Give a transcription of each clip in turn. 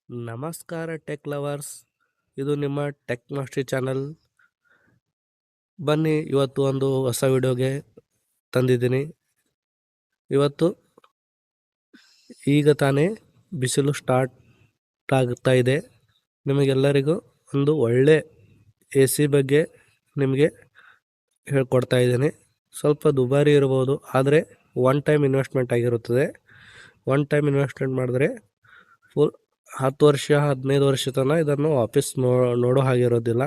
ನಮಸ್ಕಾರ tech lovers, ಇದು ನಿಮ್ಮ ಟೆಕ್ ಮಾಸ್ಟರಿ ಚಾನಲ್. ಬನ್ನಿ, ಇವತ್ತು ಒಂದು ಹೊಸ ವಿಡಿಯೋಗೆ ತಂದಿದ್ದೀನಿ. ಇವತ್ತು ಈಗ ತಾನೇ ಬಿಸಿಲು ಸ್ಟಾರ್ಟ್ ಆಗ್ತಾ ಇದೆ. ನಿಮಗೆಲ್ಲರಿಗೂ ಒಂದು ಒಳ್ಳೆ ಎ ಸಿ ಬಗ್ಗೆ ನಿಮಗೆ ಹೇಳ್ಕೊಡ್ತಾ ಇದ್ದೀನಿ. ಸ್ವಲ್ಪ ದುಬಾರಿ ಇರ್ಬೋದು, ಆದರೆ ಒನ್ ಟೈಮ್ ಇನ್ವೆಸ್ಟ್ಮೆಂಟ್ ಆಗಿರುತ್ತದೆ. ಒನ್ ಟೈಮ್ ಇನ್ವೆಸ್ಟ್ಮೆಂಟ್ ಮಾಡಿದ್ರೆ ಫುಲ್ 10 ವರ್ಷ 15 ವರ್ಷ ತನಕ ಇದನ್ನು ವಾಪಸ್ ನೋಡೋ ಹಾಗಿರೋದಿಲ್ಲ.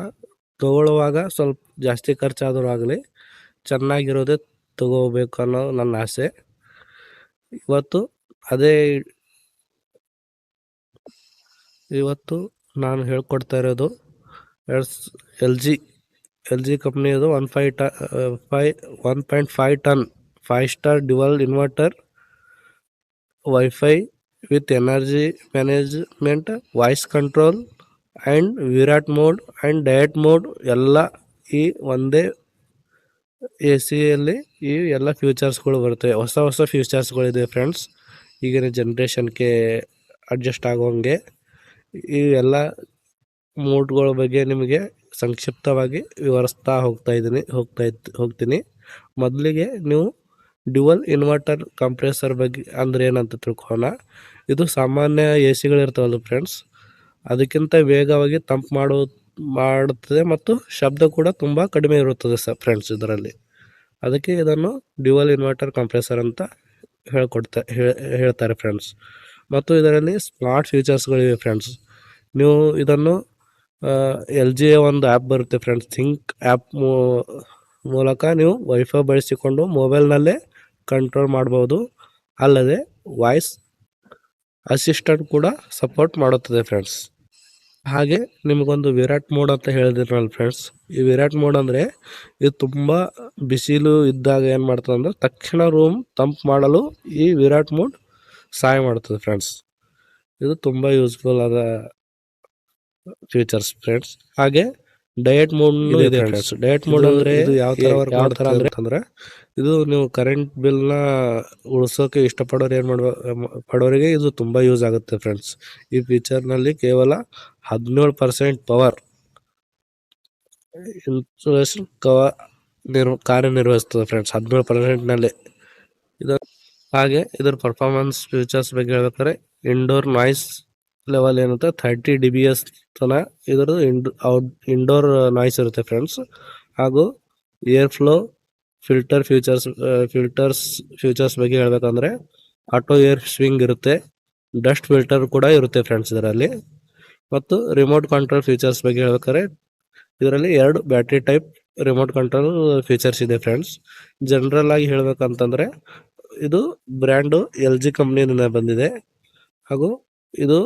ತಗೊಳ್ಳುವಾಗ ಸ್ವಲ್ಪ ಜಾಸ್ತಿ ಖರ್ಚಾದರೂ ಆಗಲಿ, ಚೆನ್ನಾಗಿರೋದೇ ತಗೋಬೇಕು ಅನ್ನೋ ನನ್ನ ಆಸೆ. ಇವತ್ತು ನಾನು ಹೇಳ್ಕೊಡ್ತಾ ಇರೋದು ಎಲ್ ಜಿ ಕಂಪ್ನಿಯದು 1.5 ton 5 star dual inverter wifi with energy management, voice control and Viraat mode and diet mode ಎಲ್ಲ ಈ ಒಂದೇ ಎ ಸಿಯಲ್ಲಿ ಈ ಎಲ್ಲ ಫ್ಯೂಚರ್ಸ್ಗಳು ಬರ್ತವೆ. ಹೊಸ ಫ್ಯೂಚರ್ಸ್ಗಳಿದೆ ಫ್ರೆಂಡ್ಸ್. ಈಗಿನ ಜನ್ರೇಷನ್ಗೆ ಅಡ್ಜಸ್ಟ್ ಆಗೋಂಗೆ ಈ ಎಲ್ಲ ಮೋಡ್ಗಳ ಬಗ್ಗೆ ನಿಮಗೆ ಸಂಕ್ಷಿಪ್ತವಾಗಿ ವಿವರಿಸ್ತಾ ಹೋಗ್ತೀನಿ. ಮೊದಲಿಗೆ ನೀವು ಡ್ಯುವಲ್ ಇನ್ವರ್ಟರ್ ಕಂಪ್ರೆಸರ್ ಬಗ್ಗೆ ಅಂದರೆ ಏನಂತ ತಿಳ್ಕೊಳ್ಳೋಣ. ಇದು ಸಾಮಾನ್ಯ ಎ ಸಿಗಳಿರ್ತಾವಲ್ಲ ಫ್ರೆಂಡ್ಸ್, ಅದಕ್ಕಿಂತ ವೇಗವಾಗಿ ತಂಪು ಮಾಡುತ್ತದೆ ಮತ್ತು ಶಬ್ದ ಕೂಡ ತುಂಬ ಕಡಿಮೆ ಇರುತ್ತದೆ ಫ್ರೆಂಡ್ಸ್ ಇದರಲ್ಲಿ. ಅದಕ್ಕೆ ಇದನ್ನು ಡ್ಯುವಲ್ ಇನ್ವರ್ಟರ್ ಕಂಪ್ರೆಸರ್ ಅಂತ ಹೇಳ್ತಾರೆ ಫ್ರೆಂಡ್ಸ್. ಮತ್ತು ಇದರಲ್ಲಿ ಸ್ಮಾರ್ಟ್ ಫೀಚರ್ಸ್ಗಳಿವೆ ಫ್ರೆಂಡ್ಸ್. ನೀವು ಇದನ್ನು ಎಲ್ ಜಿಯ ಒಂದು ಆ್ಯಪ್ ಬರುತ್ತೆ ಫ್ರೆಂಡ್ಸ್, ಥಿಂಕ್ ಆ್ಯಪ್ ಮೂಲಕ ನೀವು ವೈಫೈ ಬಳಸಿಕೊಂಡು ಮೊಬೈಲ್ನಲ್ಲೇ ಕಂಟ್ರೋಲ್ ಮಾಡ್ಬೋದು. ಅಲ್ಲದೆ ವಾಯ್ಸ್ ಅಸಿಸ್ಟೆಂಟ್ ಕೂಡ ಸಪೋರ್ಟ್ ಮಾಡುತ್ತದೆ ಫ್ರೆಂಡ್ಸ್. ಹಾಗೆ ನಿಮಗೊಂದು ವಿರಾಟ್ ಮೋಡ್ ಅಂತ ಹೇಳಿದ್ರಲ್ಲ ಫ್ರೆಂಡ್ಸ್, ಈ ವಿರಾಟ್ ಮೋಡ್ ಅಂದರೆ ಇದು ತುಂಬ ಬಿಸಿಲು ಇದ್ದಾಗ ಏನು ಮಾಡ್ತದೆ ಅಂದರೆ ತಕ್ಷಣ ರೂಮ್ ತಂಪು ಮಾಡಲು ಈ ವಿರಾಟ್ ಮೋಡ್ ಸಹಾಯ ಮಾಡ್ತದೆ ಫ್ರೆಂಡ್ಸ್. ಇದು ತುಂಬ ಯೂಸ್ಫುಲ್ ಆದ ಫೀಚರ್ಸ್ ಫ್ರೆಂಡ್ಸ್. ಹಾಗೆ ಡಯಟ್ ಮೋಡ್ ಇದೆ ಫ್ರೆಂಡ್ಸ್. ಡಯಟ್ ಮೋಡ್ ಅಂದರೆ ಇದು ಯಾವ ಥರ ಅಂದ್ರೆ ಇದು ನೀವು ಕರೆಂಟ್ ಬಿಲ್ನ ಉಳಿಸೋಕೆ ಪಡೋರಿಗೆ ಇದು ತುಂಬ ಯೂಸ್ ಆಗುತ್ತೆ ಫ್ರೆಂಡ್ಸ್. ಈ ಫೀಚರ್ನಲ್ಲಿ ಕೇವಲ 17% ಪವರ್ ಇನ್ಸುಲೇಷನ್ ಕಾರ್ಯನಿರ್ವಹಿಸ್ತದೆ ಫ್ರೆಂಡ್ಸ್, 17%ನಲ್ಲಿ. ಹಾಗೆ ಇದರ ಪರ್ಫಾರ್ಮೆನ್ಸ್ ಫೀಚರ್ಸ್ ಬಗ್ಗೆ ಹೇಳ್ಬೇಕಾದ್ರೆ ಇಂಡೋರ್ ನಾಯ್ಸ್ ಲೆವೆಲ್ ಏನಿರುತ್ತೆ 30 dBs ತನಕ ಇದರದ್ದು ಇಂಡೋರ್ ನಾಯ್ಸ್ ಇರುತ್ತೆ ಫ್ರೆಂಡ್ಸ್. ಹಾಗೂ ಏರ್ ಫ್ಲೋ ಫಿಲ್ಟರ್ಸ್ ಬಗ್ಗೆ ಹೇಳ್ಬೇಕಂದ್ರೆ ಆಟೋ ಏರ್ ಸ್ವಿಂಗ್ ಇರುತ್ತೆ, ಡಸ್ಟ್ ಫಿಲ್ಟರ್ ಕೂಡ ಇರುತ್ತೆ ಫ್ರೆಂಡ್ಸ್ ಇದರಲ್ಲಿ. ಮತ್ತು ರಿಮೋಟ್ ಕಂಟ್ರೋಲ್ ಫೀಚರ್ಸ್ ಬಗ್ಗೆ ಹೇಳ್ಬೇಕಾದ್ರೆ ಇದರಲ್ಲಿ 2 battery type remote control features ಇದೆ ಫ್ರೆಂಡ್ಸ್. ಜನರಲ್ ಆಗಿ ಹೇಳ್ಬೇಕಂತಂದ್ರೆ ಇದು ಬ್ರ್ಯಾಂಡು ಎಲ್ ಜಿ ಕಂಪ್ನಿಯಿಂದ ಬಂದಿದೆ. ಹಾಗೂ ಇದು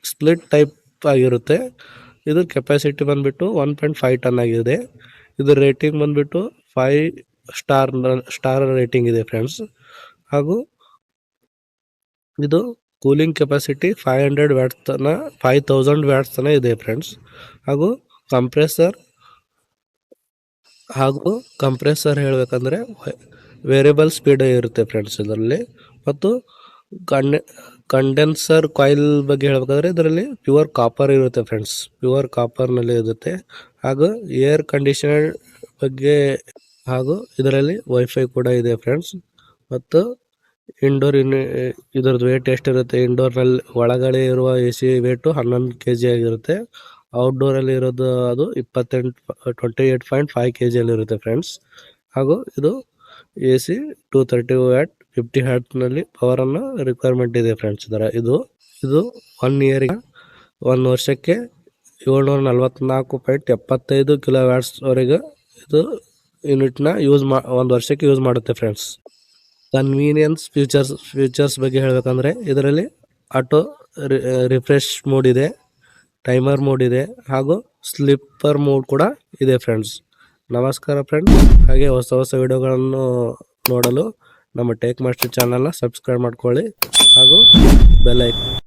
ಸ್ಪ್ಲಿಟ್ ಟೈಪ್ ಆಗಿರುತ್ತೆ. ಇದು ಕೆಪಾಸಿಟಿ ಬಂದ್ಬಿಟ್ಟು 1.5 ಟನ್ ಆಗಿದೆ. ಇದು ರೇಟಿಂಗ್ ಬಂದ್ಬಿಟ್ಟು 5 ಸ್ಟಾರ್ ರೇಟಿಂಗ್ ಇದೆ ಫ್ರೆಂಡ್ಸ್. ಹಾಗೂ ಇದು ಕೂಲಿಂಗ್ ಕೆಪಾಸಿಟಿ 5000 ವ್ಯಾಟ್ಸ್ ತನಕ ಇದೆ ಫ್ರೆಂಡ್ಸ್. ಹಾಗೂ ಕಂಪ್ರೆಸರ್ ಹೇಳ್ಬೇಕಂದ್ರೆ ವೇರಿಯಬಲ್ ಸ್ಪೀಡ್ ಇರುತ್ತೆ ಫ್ರೆಂಡ್ಸ್ ಇದರಲ್ಲಿ. ಮತ್ತು ಕಂಡೆನ್ಸರ್ ಕಾಯಿಲ್ ಬಗ್ಗೆ ಹೇಳ್ಬೇಕಾದ್ರೆ ಇದರಲ್ಲಿ ಪ್ಯೂರ್ ಕಾಪರ್ ಇರುತ್ತೆ ಫ್ರೆಂಡ್ಸ್, ಪ್ಯೂರ್ ಕಾಪರ್ನಲ್ಲಿ ಇರುತ್ತೆ. ಹಾಗೂ ಏರ್ ಕಂಡೀಷನರ್ ಬಗ್ಗೆ ಹಾಗೂ ಇದರಲ್ಲಿ ವೈಫೈ ಕೂಡ ಇದೆ ಫ್ರೆಂಡ್ಸ್. ಮತ್ತು ಇದರದ್ದು ವೇಟ್ ಎಷ್ಟಿರುತ್ತೆ, ಇಂಡೋರ್ನಲ್ಲಿ ಒಳಗಡೆ ಇರುವ ಎ ಸಿ ವೇಟು 11 kg ಆಗಿರುತ್ತೆ. ಔಟ್ಡೋರಲ್ಲಿ ಇರೋದು ಅದು 28.5 kg ಇರುತ್ತೆ ಫ್ರೆಂಡ್ಸ್. ಹಾಗೂ ಇದು ಎ ಸಿ 230 ವ್ಯಾಟ್ 50 ಹರ್ಟ್ನಲ್ಲಿ ಪವರನ್ನು ರಿಕ್ವೈರ್ಮೆಂಟ್ ಇದೆ ಫ್ರೆಂಡ್ಸ್. ಇದು 1 ವರ್ಷಕ್ಕೆ 744.75 kW ವರೆಗೆ ಇದು ಯೂನಿಟ್ನ 1 ವರ್ಷಕ್ಕೆ ಯೂಸ್ ಮಾಡುತ್ತೆ ಫ್ರೆಂಡ್ಸ್. ಕನ್ವೀನಿಯನ್ಸ್ ಫೀಚರ್ಸ್ ಬಗ್ಗೆ ಹೇಳ್ಬೇಕಂದ್ರೆ ಇದರಲ್ಲಿ ಆಟೋ ರಿಫ್ರೆಶ್ ಮೋಡ್ ಇದೆ, ಟೈಮರ್ ಮೋಡ್ ಇದೆ, ಹಾಗೂ ಸ್ಲೀಪರ್ ಮೋಡ್ ಕೂಡ ಇದೆ ಫ್ರೆಂಡ್ಸ್. ನಮಸ್ಕಾರ ಫ್ರೆಂಡ್ಸ್. ಹಾಗೆ ಹೊಸ ವಿಡಿಯೋಗಳನ್ನು ನೋಡಲು ನಮ್ಮ ಟೆಕ್ ಮಾಸ್ಟರ್ ಚಾನಲ್ನ ಸಬ್ಸ್ಕ್ರೈಬ್ ಮಾಡ್ಕೊಳ್ಳಿ ಹಾಗೂ ಬೆಲ್ ಐಕಾನ್